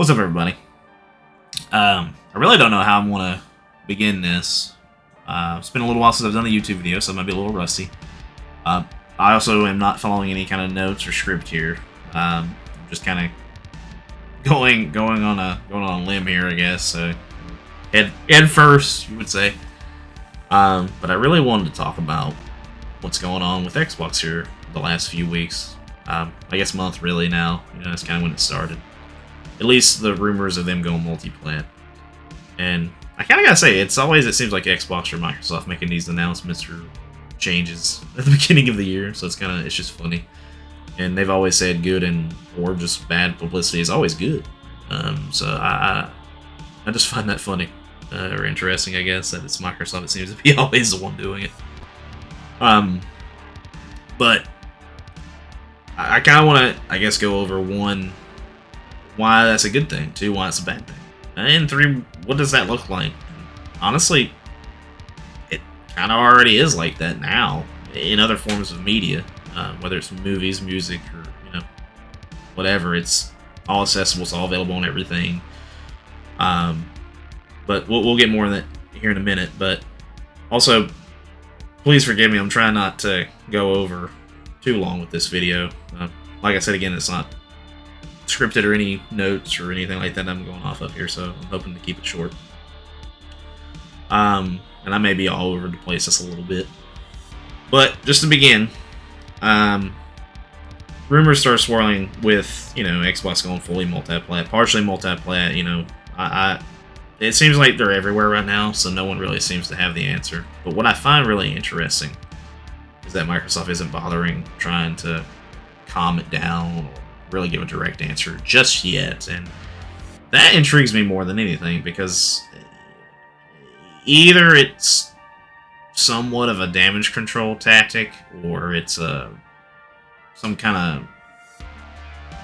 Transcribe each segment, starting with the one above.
What's up, everybody? I really don't know how I'm going to begin this. It's been a little while since I've done a YouTube video, so I might be a little rusty. I also am not following any kind of notes or script here. Just kind of going on a limb here, I guess. So head first, you would say. But I really wanted to talk about what's going on with Xbox here the last few weeks. I guess month really now. That's kind of when it started. At least the rumors of them going multi-plat. And I kind of gotta say, it seems like Xbox or Microsoft making these announcements or changes at the beginning of the year. So it's just funny. And they've always said good or just bad publicity is always good. So I just find that funny or interesting, I guess, that it's Microsoft. It seems to be always the one doing it. But I kind of want to, I guess, go over one, why that's a good thing, two, why it's a bad thing, and three, what does that look like? Honestly, it kind of already is like that now in other forms of media, whether it's movies, music, or whatever. It's all accessible, it's all available on everything. But we'll get more on that here in a minute. But also, please forgive me. I'm trying not to go over too long with this video. Like I said again, it's not scripted or any notes or anything like that I'm going off of here, so I'm hoping to keep it short. And I may be all over the place just a little bit. But just to begin, rumors start swirling with, Xbox going fully multi-plat, partially multi-plat. It seems like they're everywhere right now, so no one really seems to have the answer. But what I find really interesting is that Microsoft isn't bothering trying to calm it down or really give a direct answer just yet. And that intrigues me more than anything, because either it's somewhat of a damage control tactic, or it's some kind of,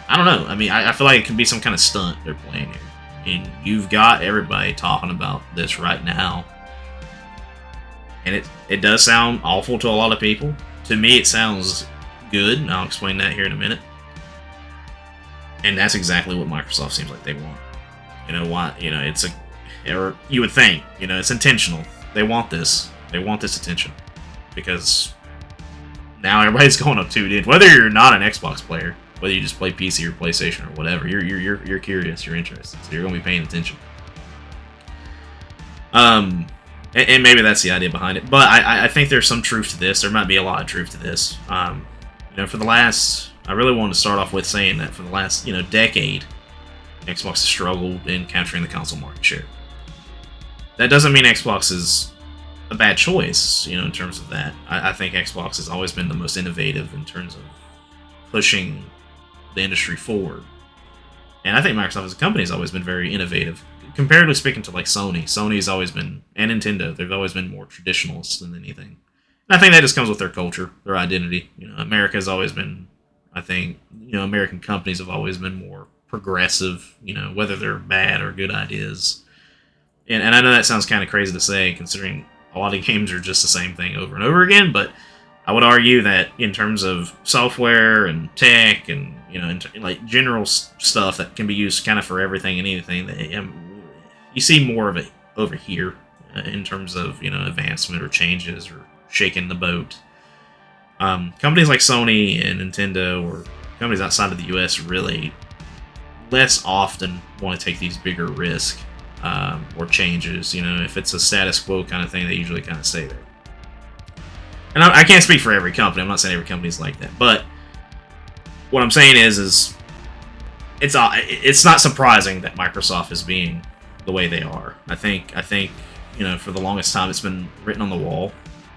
I don't know. I mean, I feel like it could be some kind of stunt they're playing here. And you've got everybody talking about this right now. And it does sound awful to a lot of people. To me, it sounds good, and I'll explain that here in a minute. And that's exactly what Microsoft seems like they want. Or you would think, it's intentional. They want this. They want this attention. Because now everybody's going to tune in. Whether you're not an Xbox player, whether you just play PC or PlayStation or whatever, you're curious, you're interested, so you're going to be paying attention. And maybe that's the idea behind it. But I think there's some truth to this. There might be a lot of truth to this. For the last, I really wanted to start off with saying that for the last, decade, Xbox has struggled in capturing the console market share. That doesn't mean Xbox is a bad choice, in terms of that. I think Xbox has always been the most innovative in terms of pushing the industry forward. And I think Microsoft as a company has always been very innovative. Comparatively speaking to like Sony's always been, and Nintendo, they've always been more traditionalist than anything. And I think that just comes with their culture, their identity. America has always been, I think, American companies have always been more progressive, whether they're bad or good ideas. And I know that sounds kind of crazy to say, considering a lot of games are just the same thing over and over again, but I would argue that in terms of software and tech and, like general stuff that can be used kind of for everything and anything, you see more of it over here in terms of, advancement or changes or shaking the boat. Companies like Sony and Nintendo, or companies outside of the US, really less often want to take these bigger risks or changes. If it's a status quo kind of thing, they usually kind of stay there. And I can't speak for every company. I'm not saying every company is like that. But what I'm saying is it's not surprising that Microsoft is being the way they are. I think for the longest time it's been written on the wall.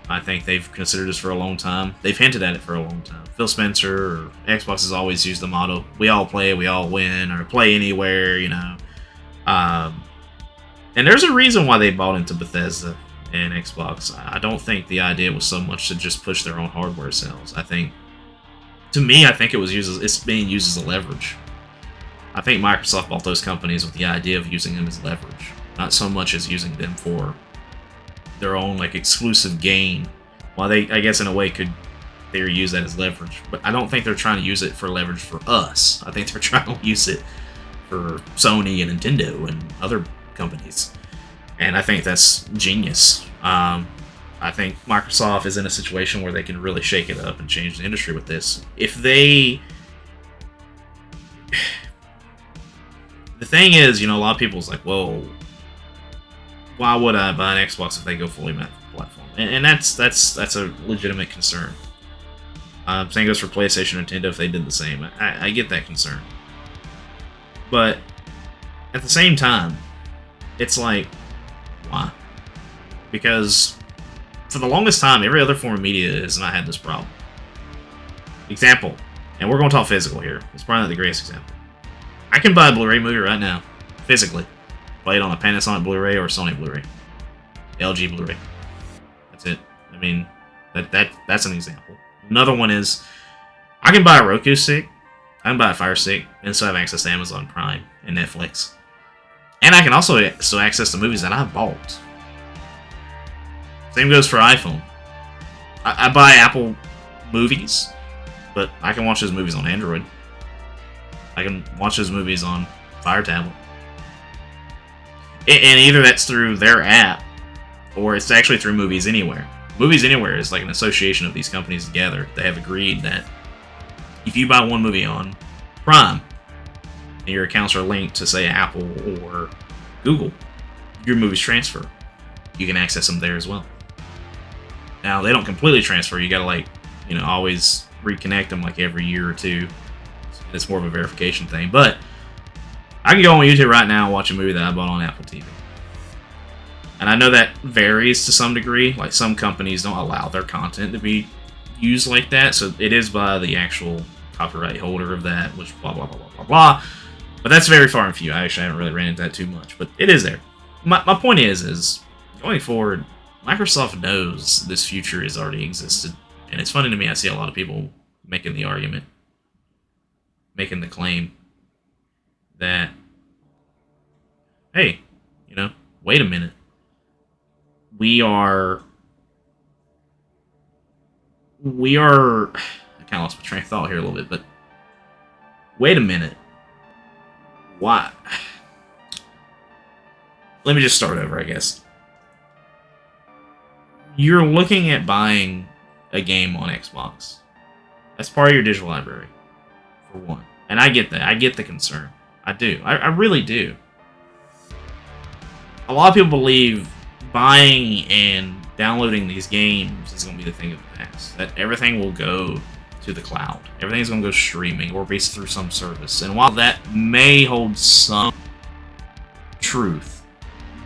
I think they've considered this for a long time. They've hinted at it for a long time. Phil Spencer or Xbox has always used the motto, we all play, we all win, or play anywhere, And there's a reason why they bought into Bethesda and Xbox. I don't think the idea was so much to just push their own hardware sales. I think it's being used as a leverage. I think Microsoft bought those companies with the idea of using them as leverage, not so much as using them for their own exclusive gain. While they, I guess in a way, could use that as leverage, but I don't think they're trying to use it for leverage for us. I think they're trying to use it for Sony and Nintendo and other companies. And I think that's genius. I think Microsoft is in a situation where they can really shake it up and change the industry with this. If they... The thing is, you know, a lot of people's like, well, why would I buy an Xbox if they go fully platform? And that's a legitimate concern. Same goes for PlayStation and Nintendo if they did the same. I get that concern. But at the same time, it's like, why? Because for the longest time, every other form of media has not had this problem. Example, and we're going to talk physical here. It's probably not the greatest example. I can buy a Blu-ray movie right now, physically. Play it on a Panasonic Blu-ray or a Sony Blu-ray. LG Blu-ray. That's it. I mean, that's an example. Another one is, I can buy a Roku stick, I can buy a Fire Stick, and still have access to Amazon Prime and Netflix. And I can also still access the movies that I bought. Same goes for iPhone. I buy Apple movies, but I can watch those movies on Android. I can watch those movies on Fire Tablet. And either that's through their app, or it's actually through Movies Anywhere. Movies Anywhere is like an association of these companies together. They have agreed that if you buy one movie on Prime, and your accounts are linked to, say, Apple or Google, your movies transfer. You can access them there as well. Now, they don't completely transfer. You gotta, like, you know, always reconnect them like every year or two. It's more of a verification thing. But I can go on YouTube right now and watch a movie that I bought on Apple TV. And I know that varies to some degree. Like, some companies don't allow their content to be used like that. So it is by the actual copyright holder of that, which blah, blah, blah, blah, blah, blah. But that's very far and few. I actually haven't really ran into that too much. But it is there. My point is going forward, Microsoft knows this future has already existed. And it's funny to me, I see a lot of people making the argument, making the claim that, hey, you know, wait a minute. We are, I kind of lost my train of thought here a little bit, but wait a minute. Why? Let me just start over, I guess. You're looking at buying a game on Xbox. That's part of your digital library, for one. And I get that. I get the concern. I do. I really do. A lot of people believe buying and downloading these games is going to be the thing of the past. That everything will go to the cloud. Everything's going to go streaming or be through some service. And while that may hold some truth,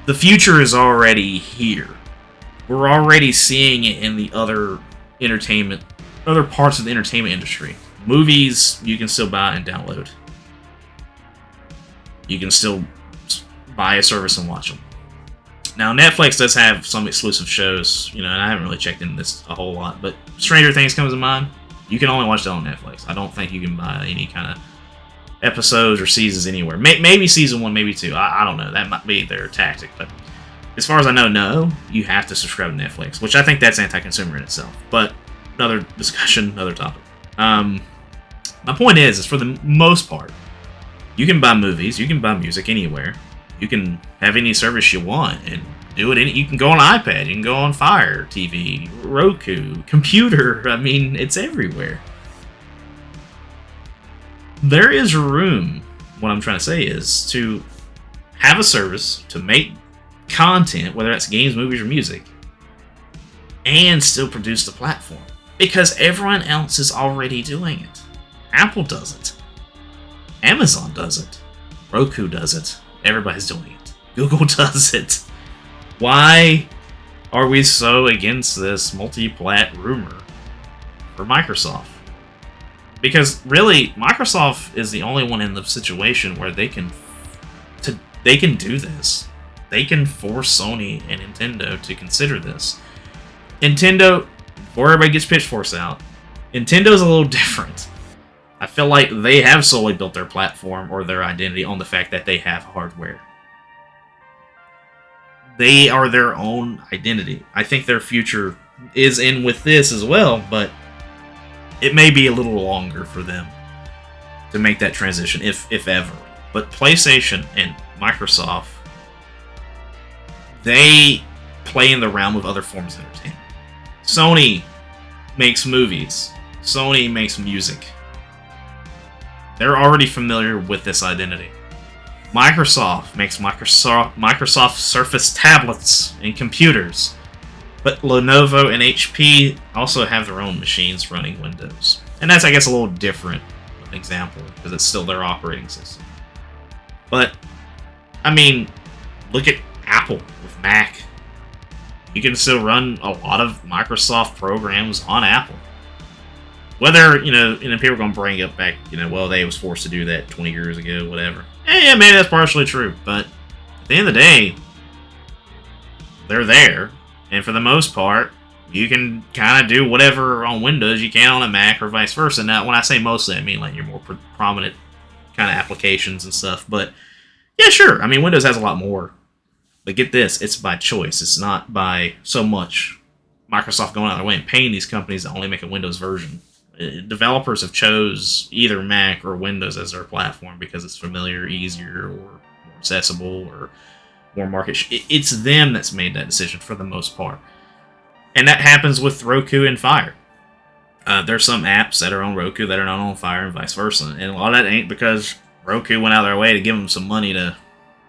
the future is already here. We're already seeing it in the other parts of the entertainment industry. Movies, you can still buy and download. You can still buy a service and watch them. Now, Netflix does have some exclusive shows, you know, and I haven't really checked into this a whole lot, but Stranger Things comes to mind. You can only watch that on Netflix. I don't think you can buy any kind of episodes or seasons anywhere. Maybe season 1, maybe 2. I don't know. That might be their tactic, but as far as I know, no. You have to subscribe to Netflix, which I think that's anti-consumer in itself. But another discussion, another topic. My point is for the most part, you can buy movies, you can buy music anywhere. You can have any service you want and do it. You can go on iPad, you can go on Fire TV, Roku, computer. I mean, it's everywhere. There is room, what I'm trying to say is, to have a service to make content, whether that's games, movies, or music, and still produce the platform. Because everyone else is already doing it. Apple does it. Amazon does it. Roku does it. Everybody's doing it. Google does it. Why are we so against this multi-plat rumor for Microsoft? Because really, Microsoft is the only one in the situation where they can do this. They can force Sony and Nintendo to consider this. Nintendo, before everybody gets pitchforks out, Nintendo's a little different. I feel like they have solely built their platform or their identity on the fact that they have hardware. They are their own identity. I think their future is in with this as well, but it may be a little longer for them to make that transition, if ever. But PlayStation and Microsoft, they play in the realm of other forms of entertainment. Sony makes movies. Sony makes music. They're already familiar with this identity. Microsoft makes Microsoft Surface tablets and computers. But Lenovo and HP also have their own machines running Windows. And that's, I guess, a little different example, because it's still their operating system. But, I mean, look at Apple with Mac. You can still run a lot of Microsoft programs on Apple. Whether, people are going to bring up back, well, they was forced to do that 20 years ago, whatever. Yeah, maybe that's partially true. But at the end of the day, they're there. And for the most part, you can kind of do whatever on Windows you can on a Mac or vice versa. Now, when I say mostly, I mean like your more prominent kind of applications and stuff. But yeah, sure. I mean, Windows has a lot more. But get this, it's by choice. It's not by so much Microsoft going out of their way and paying these companies to only make a Windows version. Developers have chose either Mac or Windows as their platform because it's familiar, easier, or more accessible, or more market. It's them that's made that decision for the most part. And that happens with Roku and Fire. There's some apps that are on Roku that are not on Fire and vice versa. And a lot of that ain't because Roku went out of their way to give them some money to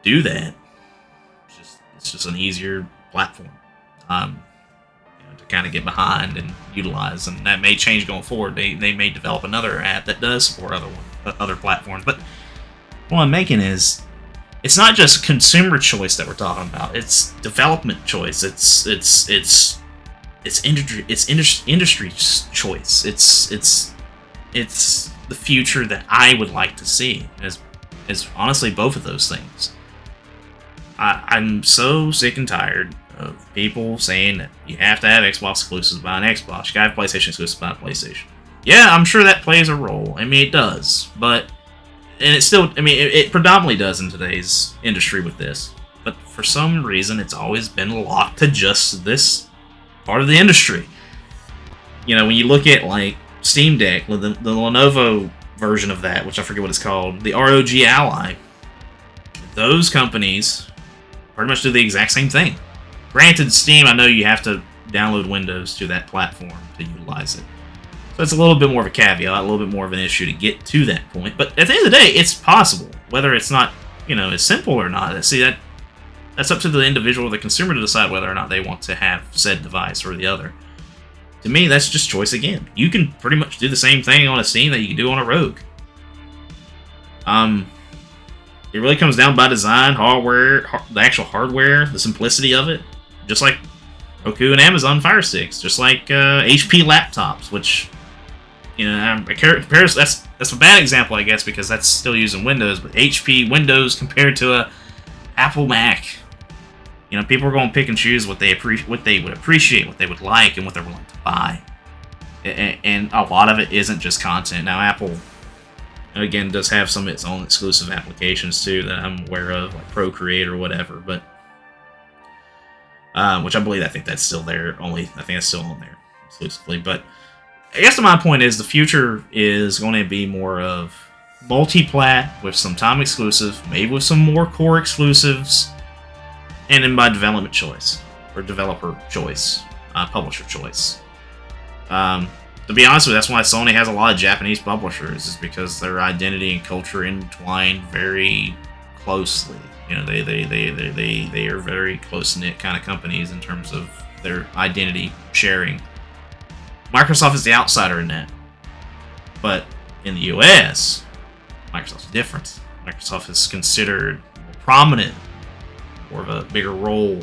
do that. It's just an easier platform to kind of get behind and utilize. And that may change going forward. They may develop another app that does support other platforms. But what I'm making is, it's not just consumer choice that we're talking about. It's development choice. It's industry choice. It's the future that I would like to see. As honestly both of those things. I'm so sick and tired of people saying that you have to have Xbox exclusives by an Xbox. You gotta have PlayStation exclusives by a PlayStation. Yeah, I'm sure that plays a role. I mean, it does, but. And it still, it predominantly does in today's industry with this. But for some reason, it's always been locked to just this part of the industry. When you look at, like, Steam Deck, the Lenovo version of that, which I forget what it's called, the ROG Ally, those companies pretty much do the exact same thing. Granted, Steam, I know you have to download Windows to that platform to utilize it. So it's a little bit more of a caveat, a little bit more of an issue to get to that point. But at the end of the day, it's possible. Whether it's not, as simple or not. See, that's up to the individual or the consumer to decide whether or not they want to have said device or the other. To me, that's just choice again. You can pretty much do the same thing on a Steam that you can do on a Rogue. It really comes down by design, hardware, the actual hardware, the simplicity of it. Just like Roku and Amazon Fire Sticks. Just like HP laptops, which... that's a bad example, I guess, because that's still using Windows. But HP Windows compared to a Apple Mac, people are going to pick and choose what they would appreciate, what they would like, and what they're willing to buy. And a lot of it isn't just content. Now, Apple, again, does have some of its own exclusive applications too that I'm aware of, like Procreate or whatever. But which I think that's still there. I think that's still on there exclusively, but. I guess my point is the future is going to be more of multi-plat with some time exclusive, maybe with some more core exclusives, and then by development choice, or developer choice, publisher choice. To be honest with you, that's why Sony has a lot of Japanese publishers, is because their identity and culture intertwine very closely. They are very close-knit kind of companies in terms of their identity sharing. Microsoft is the outsider in that. But in the US, Microsoft's different. Microsoft is considered more prominent, more of a bigger role.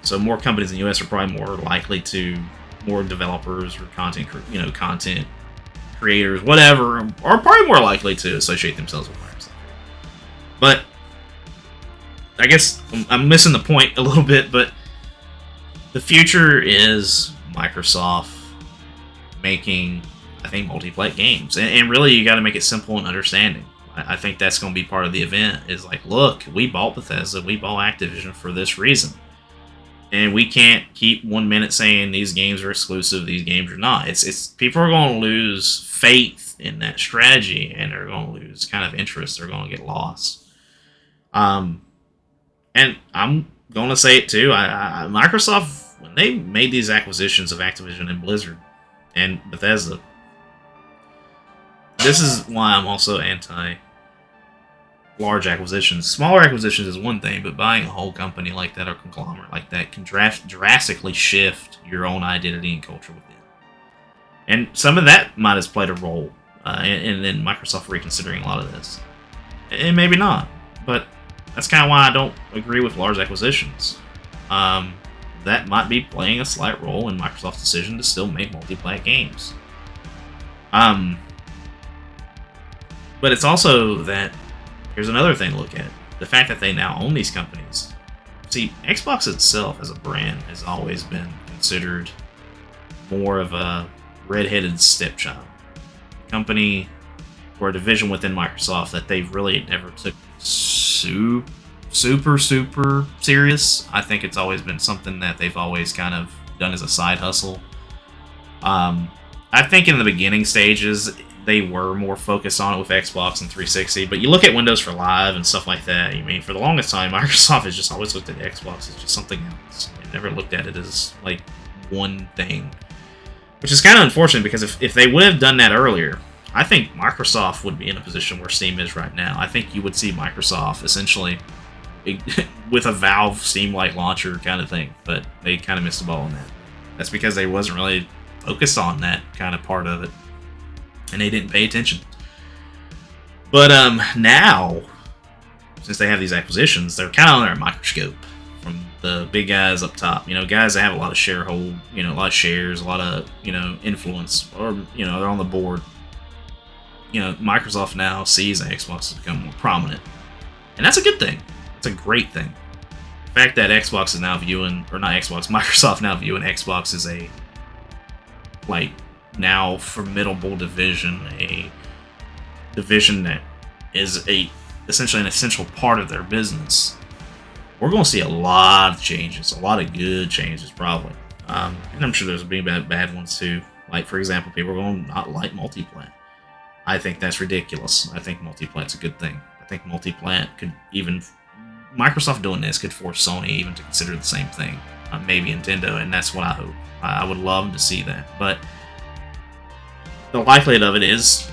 So more companies in the US are probably more likely to, more developers or content creators, whatever, are probably more likely to associate themselves with Microsoft. But I guess I'm missing the point a little bit, but the future is Microsoft making, I think, multi-play games. And really, you got to make it simple and understanding. I think that's going to be part of the event, is like, look, we bought Bethesda, we bought Activision for this reason. And we can't keep 1 minute saying these games are exclusive, these games are not. It's people are going to lose faith in that strategy, and they're going to lose kind of interest. They're going to get lost. And I'm going to say it too. Microsoft, when they made these acquisitions of Activision and Blizzard and Bethesda, this is why I'm also anti large acquisitions. Smaller acquisitions is one thing, but buying a whole company like that or conglomerate like that can drastically shift your own identity and culture within. And some of that might have played a role in Microsoft reconsidering a lot of this. And maybe not, but that's kind of why I don't agree with large acquisitions. That might be playing a slight role in Microsoft's decision to still make multiplayer games. But it's also that here's another thing to look at. The fact that they now own these companies. See, Xbox itself as a brand has always been considered more of a red-headed stepchild. Company or a division within Microsoft that they really never took super serious. I think it's always been something that they've always kind of done as a side hustle. I think in the beginning stages, they were more focused on it with Xbox and 360, but you look at Windows for Live and stuff like that, I mean, for the longest time, Microsoft has just always looked at Xbox as just something else. They never looked at it as, like, one thing. Which is kind of unfortunate, because if they would have done that earlier, I think Microsoft would be in a position where Steam is right now. I think you would see Microsoft, essentially, with a Valve Steam-like launcher kind of thing, but they kind of missed the ball on that. That's because they wasn't really focused on that kind of part of it. And they didn't pay attention. But now, since they have these acquisitions, they're kind of under a microscope from the big guys up top. You know, guys that have a lot of a lot of shares, a lot of, influence, or, they're on the board. Microsoft now sees that Xbox has become more prominent. And that's a good thing. It's a great thing. The fact that Xbox is now Microsoft now viewing Xbox as a, now formidable division, a division that is essentially an essential part of their business. We're going to see a lot of changes, a lot of good changes probably, and I'm sure there's going to be bad ones too. Like, for example, people are going to not like multi-plat. I think that's ridiculous. I think multi-plat's a good thing. I think multi-plat could even, Microsoft doing this could force Sony even to consider the same thing. Maybe Nintendo, and that's what I hope. I would love to see that, but the likelihood of it is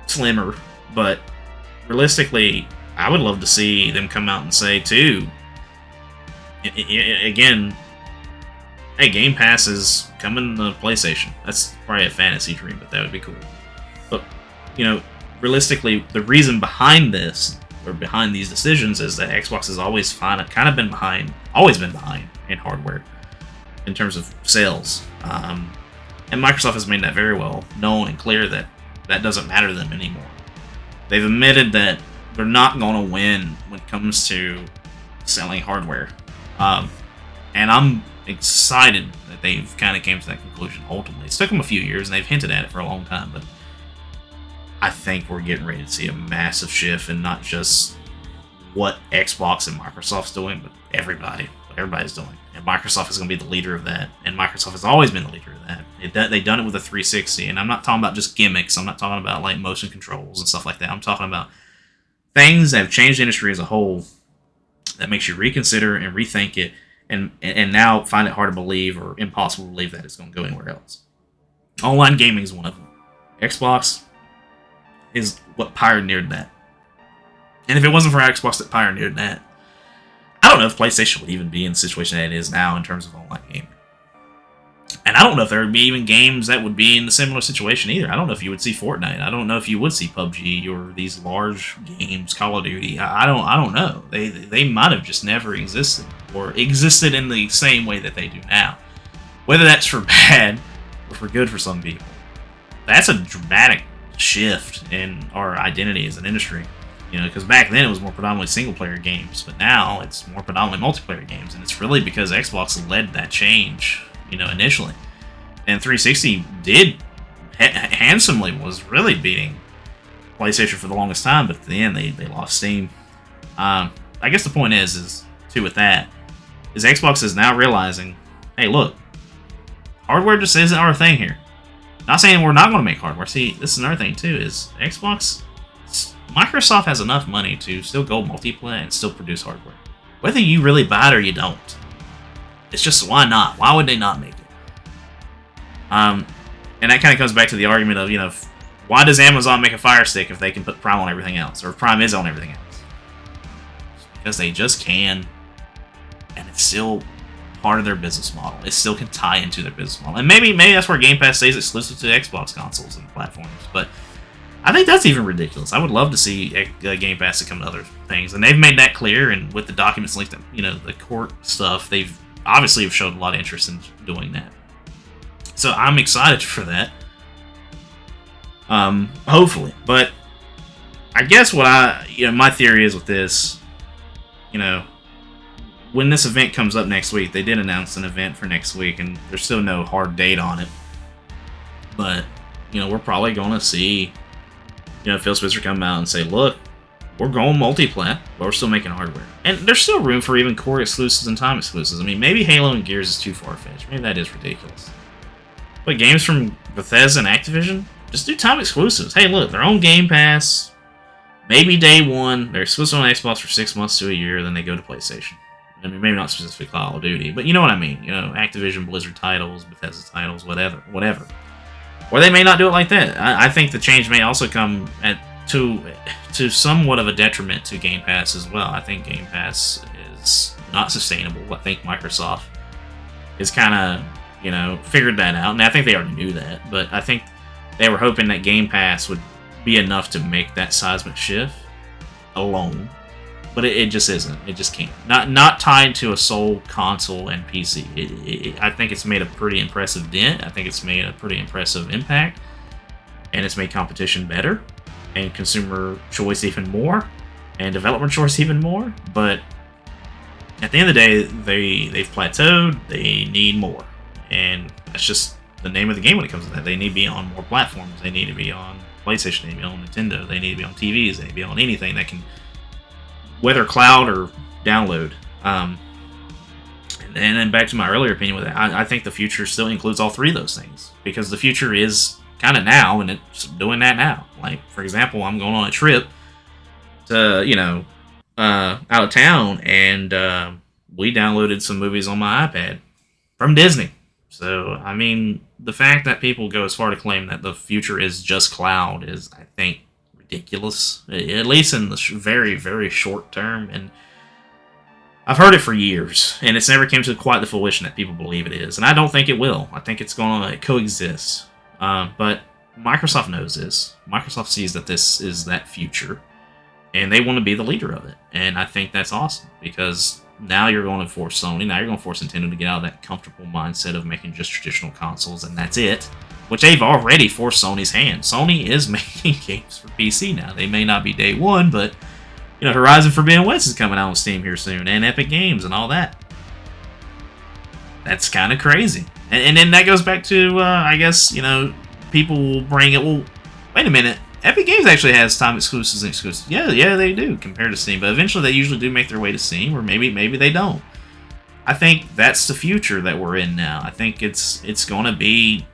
slimmer. But realistically, I would love to see them come out and say, too, again, hey, Game Pass is coming to PlayStation. That's probably a fantasy dream, but that would be cool. But, realistically, the reason behind this, or behind these decisions, is that Xbox has always kind of been behind in hardware in terms of sales. And Microsoft has made that very well known and clear that that doesn't matter to them anymore. They've admitted that they're not going to win when it comes to selling hardware. And I'm excited that they've kind of came to that conclusion ultimately. It's took them a few years, and they've hinted at it for a long time, but I think we're getting ready to see a massive shift in not just what Xbox and Microsoft's doing, but everybody's doing. And Microsoft is going to be the leader of that. And Microsoft has always been the leader of that. They've done it with a 360. And I'm not talking about just gimmicks. I'm not talking about like motion controls and stuff like that. I'm talking about things that have changed the industry as a whole that makes you reconsider and rethink it, and now find it hard to believe or impossible to believe that it's going to go anywhere else. Online gaming is one of them. Xbox is what pioneered that. And if it wasn't for Xbox that pioneered that, I don't know if PlayStation would even be in the situation that it is now in terms of online gaming. And I don't know if there would be even games that would be in a similar situation either. I don't know if you would see Fortnite. I don't know if you would see PUBG or these large games, Call of Duty. I don't know. They might have just never existed, or existed in the same way that they do now. Whether that's for bad or for good for some people. That's a dramatic shift in our identity as an industry. Because back then it was more predominantly single-player games, but now it's more predominantly multiplayer games, and it's really because Xbox led that change, initially. And 360 did handsomely, was really beating PlayStation for the longest time, but at the end they lost steam. I guess the point is too, with that, is Xbox is now realizing, hey, look, hardware just isn't our thing here. Not saying we're not going to make hardware. See, this is another thing too, is Microsoft has enough money to still go multiplayer and still produce hardware. Whether you really buy it or you don't. It's just, why not? Why would they not make it? And that kind of comes back to the argument of, why does Amazon make a Fire Stick if they can put Prime on everything else? Or Prime is on everything else? Because they just can. And it's still part of their business model. It still can tie into their business model. And maybe that's where Game Pass stays exclusive to Xbox consoles and platforms. But I think that's even ridiculous. I would love to see Game Pass to come to other things. And they've made that clear. And with the documents linked to, the court stuff, they've obviously have showed a lot of interest in doing that. So I'm excited for that. Hopefully. But I guess what my theory is with this, when this event comes up next week, they did announce an event for next week, and there's still no hard date on it. But, we're probably going to see, Phil Spencer come out and say, look, we're going multi-plat, but we're still making hardware. And there's still room for even core exclusives and time exclusives. I mean, maybe Halo and Gears is too far-fetched. Maybe that is ridiculous. But games from Bethesda and Activision, just do time exclusives. Hey, look, they're on Game Pass. Maybe day one, they're exclusive on Xbox for 6 months to a year, then they go to PlayStation. I mean, maybe not specifically Call of Duty, but you know what I mean. Activision, Blizzard titles, Bethesda titles, whatever. Or they may not do it like that. I think the change may also come to somewhat of a detriment to Game Pass as well. I think Game Pass is not sustainable. I think Microsoft is kind of, figured that out. And I think they already knew that. But I think they were hoping that Game Pass would be enough to make that seismic shift alone. But it just isn't. It just can't. Not tied to a sole console and PC. I think it's made a pretty impressive dent. I think it's made a pretty impressive impact. And it's made competition better. And consumer choice even more. And developer choice even more. But at the end of the day, they've plateaued. They need more. And that's just the name of the game when it comes to that. They need to be on more platforms. They need to be on PlayStation. They need to be on Nintendo. They need to be on TVs. They need to be on anything that can, whether cloud or download. And then back to my earlier opinion with it, I think the future still includes all three of those things. Because the future is kind of now, and it's doing that now. Like, for example, I'm going on a trip to, out of town, and we downloaded some movies on my iPad from Disney. So, I mean, the fact that people go as far to claim that the future is just cloud is, I think, ridiculous. At least in the very, very short term. And I've heard it for years, and it's never came to quite the fruition that people believe it is. And I don't think it will. I think it's going to coexist. But Microsoft knows this. Microsoft sees that this is that future, and they want to be the leader of it. And I think that's awesome, because now you're going to force Sony, now you're going to force Nintendo to get out of that comfortable mindset of making just traditional consoles, and that's it. Which they've already forced Sony's hand. Sony is making games for PC now. They may not be day one, but Horizon Forbidden West is coming out on Steam here soon, and Epic Games and all that. That's kind of crazy. And then that goes back to, I guess, people will bring it, well, wait a minute. Epic Games actually has time exclusives and exclusives. Yeah, they do compared to Steam, but eventually they usually do make their way to Steam, or maybe they don't. I think that's the future that we're in now. I think it's going to be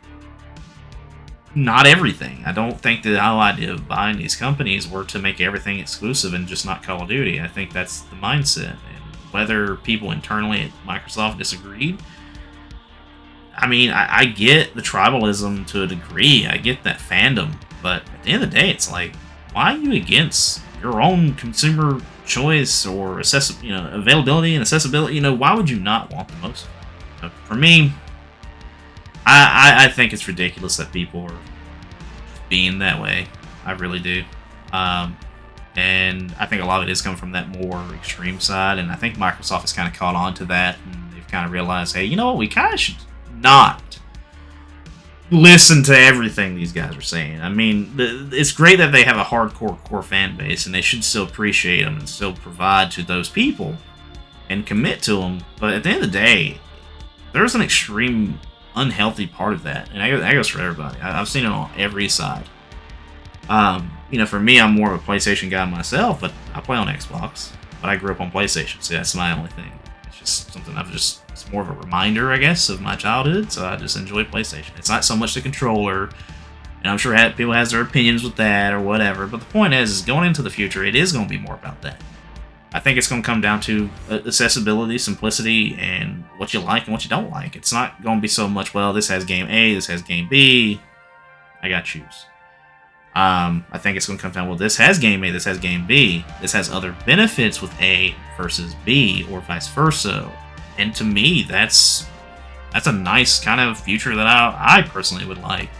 not everything. I don't think the whole idea of buying these companies were to make everything exclusive and just not Call of Duty. I think that's the mindset. And whether people internally at Microsoft disagreed, I mean, I get the tribalism to a degree. I get that fandom. But at the end of the day, it's like, why are you against your own consumer choice or availability and accessibility? Why would you not want the most? For me, I think it's ridiculous that people are being that way. I really do. And I think a lot of it is coming from that more extreme side. And I think Microsoft has kind of caught on to that. And they've kind of realized, hey, you know what? We kind of should not listen to everything these guys are saying. I mean, it's great that they have a hardcore core fan base, and they should still appreciate them and still provide to those people and commit to them. But at the end of the day, there's an extreme unhealthy part of that, and that goes for everybody. I've seen it on every side. For me, I'm more of a PlayStation guy myself, but I play on Xbox. But I grew up on PlayStation, so that's my only thing. It's just something it's more of a reminder, I guess, of my childhood. So I just enjoy PlayStation. It's not so much the controller, and I'm sure people has their opinions with that or whatever. But the point is going into the future, it is going to be more about that. I think it's going to come down to accessibility, simplicity, and what you like and what you don't like. It's not going to be so much, well, this has game A, this has game B. I got to choose. I think it's going to come down, well, this has game A, this has game B. This has other benefits with A versus B, or vice versa. And to me, that's a nice kind of future that I personally would like.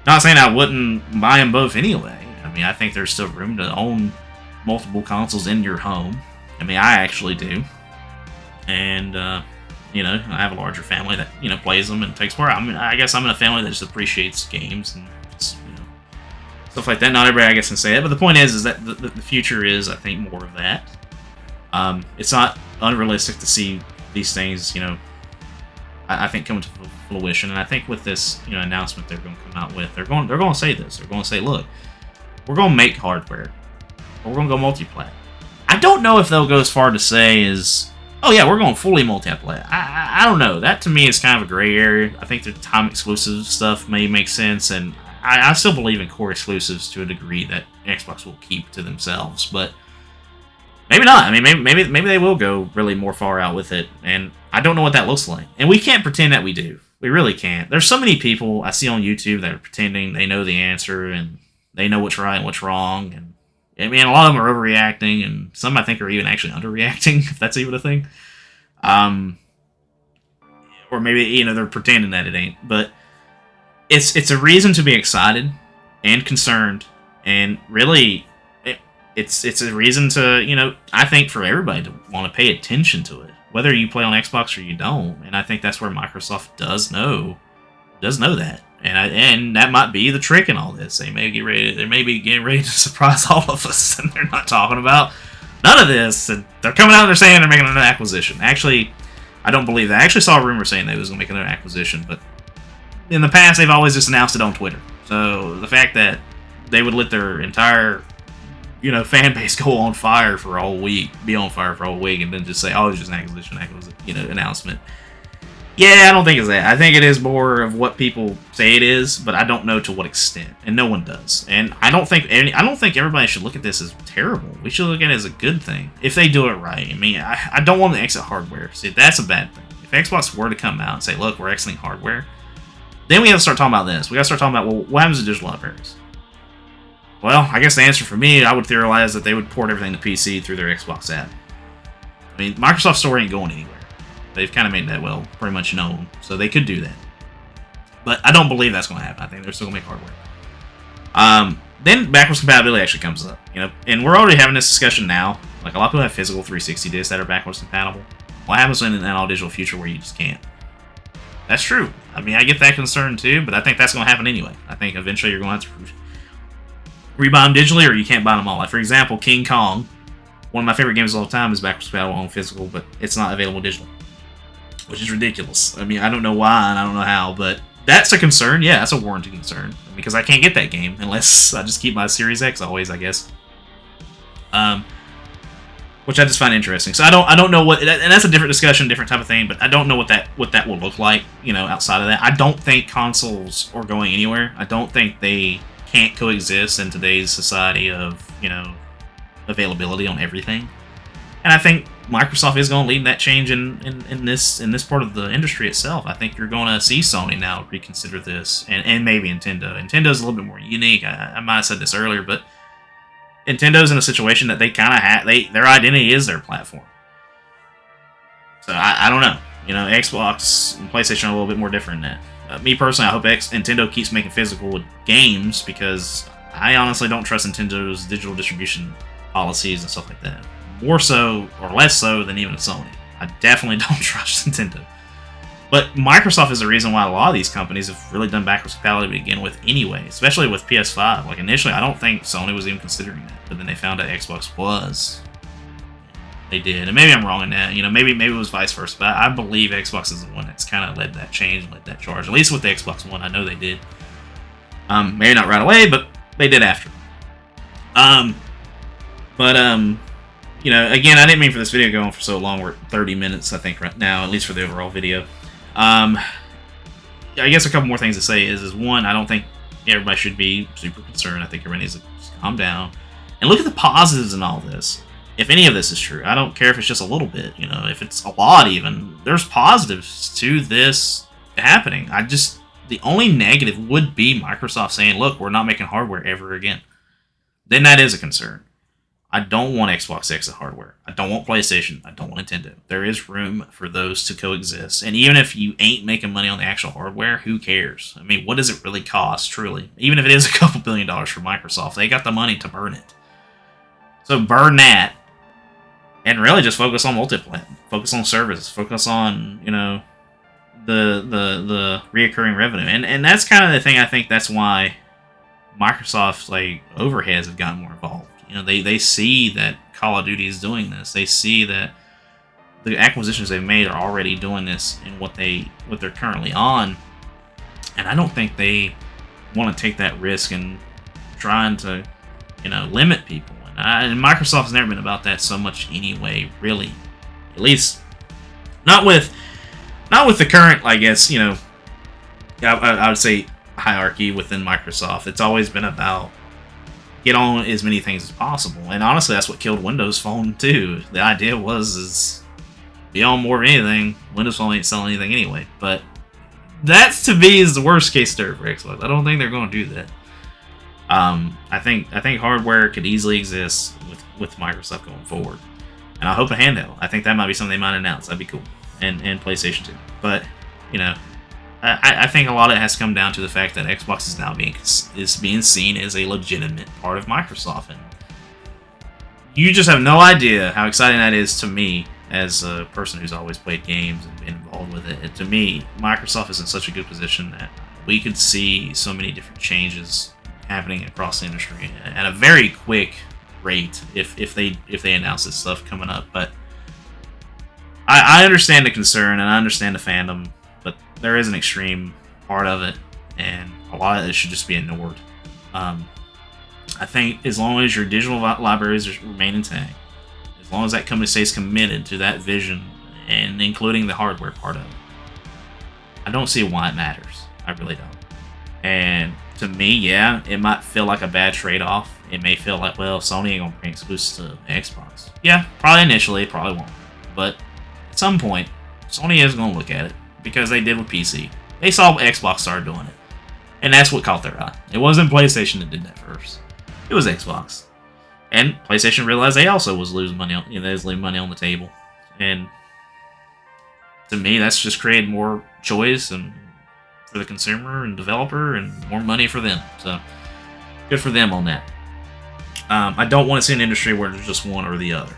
Not saying I wouldn't buy them both anyway. I mean, I think there's still room to own multiple consoles in your home. I mean, I actually do. And, I have a larger family that, plays them and takes part. I mean, I guess I'm in a family that just appreciates games and just, stuff like that. Not everybody, I guess, can say that. But the point is that the future is, I think, more of that. It's not unrealistic to see these things, I think coming to fruition. And I think with this, announcement they're going to come out with, they're going to say this. They're going to say, look, we're going to make hardware. We're going to go multi-plat. I don't know if they'll go as far to say is, oh yeah, we're going fully multi-plat. I don't know. That to me is kind of a gray area. I think the time exclusive stuff may make sense, and I still believe in core exclusives to a degree that Xbox will keep to themselves, but maybe not. I mean, maybe they will go really more far out with it, and I don't know what that looks like. And we can't pretend that we do. We really can't. There's so many people I see on YouTube that are pretending they know the answer and they know what's right and what's wrong, and I mean, a lot of them are overreacting, and some I think are even actually underreacting, if that's even a thing. Or maybe, they're pretending that it ain't. But it's a reason to be excited and concerned, and really, it's a reason to, I think for everybody to want to pay attention to it, whether you play on Xbox or you don't. And I think that's where Microsoft does know that. And that might be the trick in all this. They may be getting ready to surprise all of us, and they're not talking about none of this. And they're coming out and they're saying they're making another acquisition. Actually, I don't believe that. I actually saw a rumor saying they was going to make another acquisition, but in the past they've always just announced it on Twitter. So the fact that they would let their entire, fan base go on fire for a whole week, be on fire for a whole week, and then just say, oh, it's just an acquisition, announcement. Yeah, I don't think it's that. I think it is more of what people say it is, but I don't know to what extent, and no one does. And I don't think everybody should look at this as terrible. We should look at it as a good thing if they do it right. I mean, I don't want to exit hardware. See, that's a bad thing. If Xbox were to come out and say, "Look, we're exiting hardware," then we have to start talking about this. We got to start talking about, well, what happens to digital libraries? Well, I guess the answer for me, I would theorize that they would port everything to PC through their Xbox app. I mean, Microsoft Store ain't going anywhere. They've kind of made that, pretty much known. So they could do that. But I don't believe that's going to happen. I think they're still going to make hardware. Then backwards compatibility actually comes up. And we're already having this discussion now. Like, a lot of people have physical 360 discs that are backwards compatible. What happens in an all-digital future where you just can't? That's true. I mean, I get that concern too, but I think that's going to happen anyway. I think eventually you're going to have to rebuy them digitally, or you can't buy them all. Like, for example, King Kong. One of my favorite games of all time is backwards compatible on physical, but it's not available digitally, which is ridiculous. I mean, I don't know why and I don't know how, but that's a concern. Yeah, that's a warranted concern, because I can't get that game unless I just keep my Series X always, I guess. Which I just find interesting. So I don't know what, and that's a different discussion, different type of thing. But I don't know what that will look like, outside of that. I don't think consoles are going anywhere. I don't think they can't coexist in today's society of availability on everything. And I think Microsoft is going to lead that change in this part of the industry itself. I think you're going to see Sony now reconsider this, and maybe Nintendo. Nintendo's a little bit more unique. I might have said this earlier, but Nintendo's in a situation that they kind of have. Their identity is their platform. So I don't know. Xbox and PlayStation are a little bit more different than that. Me personally, I hope Nintendo keeps making physical games, because I honestly don't trust Nintendo's digital distribution policies and stuff like that. More so, or less so, than even Sony. I definitely don't trust Nintendo. But Microsoft is the reason why a lot of these companies have really done backwards compatibility to begin with anyway, especially with PS5. Like, initially, I don't think Sony was even considering that, but then they found out Xbox was. They did, and maybe I'm wrong in that. Maybe it was vice versa, but I believe Xbox is the one that's kind of led that change, led that charge. At least with the Xbox One, I know they did. Maybe not right away, but they did after. again, I didn't mean for this video to go on for so long. We're at 30 minutes, I think, right now, at least for the overall video. I guess a couple more things to say is one, I don't think everybody should be super concerned. I think everybody needs to just calm down and look at the positives in all this. If any of this is true, I don't care if it's just a little bit, if it's a lot even, there's positives to this happening. The only negative would be Microsoft saying, look, we're not making hardware ever again. Then that is a concern. I don't want Xbox X as hardware. I don't want PlayStation. I don't want Nintendo. There is room for those to coexist. And even if you ain't making money on the actual hardware, who cares? I mean, what does it really cost, truly? Even if it is a couple $1 billion for Microsoft, they got the money to burn it. So burn that. And really just focus on multi-platform. Focus on services. Focus on, the reoccurring revenue. And that's kind of the thing. I think that's why Microsoft's overheads have gotten more involved. They see that Call of Duty is doing this. They see that the acquisitions they've made are already doing this in what they're currently on. And I don't think they want to take that risk and trying to, limit people. And Microsoft's never been about that so much anyway, really. At least not with the current, I guess, I would say hierarchy within Microsoft. It's always been about get on as many things as possible. And honestly, that's what killed Windows Phone too. The idea was be on more of anything. Windows Phone ain't selling anything anyway. But that to me is the worst case scenario for Xbox. I don't think they're going to do that. I think hardware could easily exist with Microsoft going forward. And I hope a handheld. I think that might be something they might announce. That'd be cool. And PlayStation 2. But, I think a lot of it has come down to the fact that Xbox is now being seen as a legitimate part of Microsoft, and you just have no idea how exciting that is to me as a person who's always played games and been involved with it. And to me, Microsoft is in such a good position that we could see so many different changes happening across the industry at a very quick rate if they announce this stuff coming up. But I understand the concern and I understand the fandom. But there is an extreme part of it, and a lot of it should just be ignored. I think as long as your digital libraries remain intact, as long as that company stays committed to that vision, and including the hardware part of it, I don't see why it matters. I really don't. And to me, yeah, it might feel like a bad trade-off. It may feel like, well, Sony ain't gonna bring exclusives to Xbox. Yeah, probably initially, it probably won't. But at some point, Sony is gonna look at it. Because they did with PC. They saw Xbox started doing it. And that's what caught their eye. It wasn't PlayStation that did that first. It was Xbox. And PlayStation realized they also was losing money on, they was leaving money on the table. And to me, that's just created more choice and for the consumer and developer and more money for them. So good for them on that. I don't want to see an industry where there's just one or the other.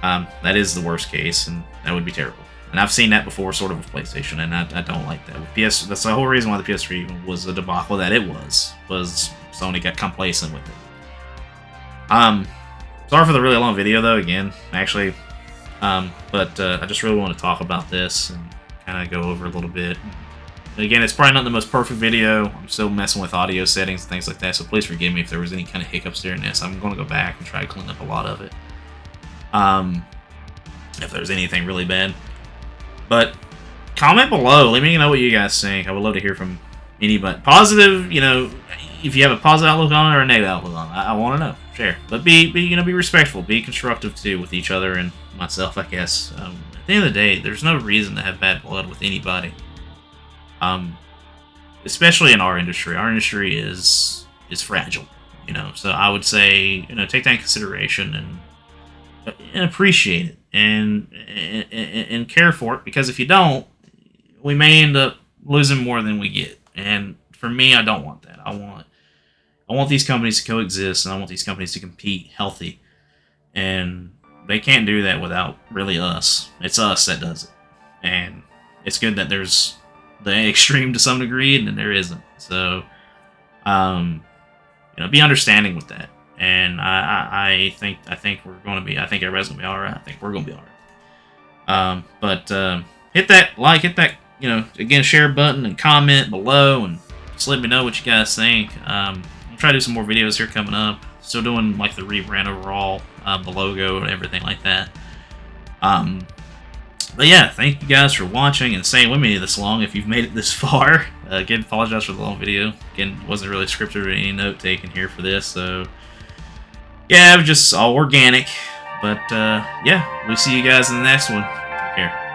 That is the worst case, and that would be terrible. And I've seen that before, sort of with PlayStation, and I don't like that. With that's the whole reason why the PS3 was the debacle that it was Sony got complacent with it. Sorry for the really long video, though, again, actually. But I just really want to talk about this and kind of go over a little bit. Again, it's probably not the most perfect video. I'm still messing with audio settings and things like that, so please forgive me if there was any kind of hiccups during this. I'm going to go back and try to clean up a lot of it. If there's anything really bad. But comment below. Let me know what you guys think. I would love to hear from anybody. Positive, if you have a positive outlook on it or a negative outlook on it. I want to know. Share. But be respectful. Be constructive, too, with each other and myself, I guess. At the end of the day, there's no reason to have bad blood with anybody. Especially in our industry. Our industry is fragile, So I would say, take that in consideration and appreciate it and care for it, because if you don't, we may end up losing more than we get. And for me, I don't want that. I want these companies to coexist, and I want these companies to compete healthy. And they can't do that without really us. It's us that does it. And it's good that there's the extreme to some degree, and then there isn't. So, be understanding with that. And I think we're going to be. I think everybody's going to be all right. I think we're going to be all right. But hit that like, hit that again, share button and comment below, and just let me know what you guys think. I'll try to do some more videos here coming up. Still doing like the rebrand overall, the logo and everything like that. But yeah, thank you guys for watching and staying with me this long if you've made it this far. Again, apologize for the long video. Again, wasn't really scripted or any note taken here for this, so yeah, it was just all organic. But yeah, we'll see you guys in the next one. Take care.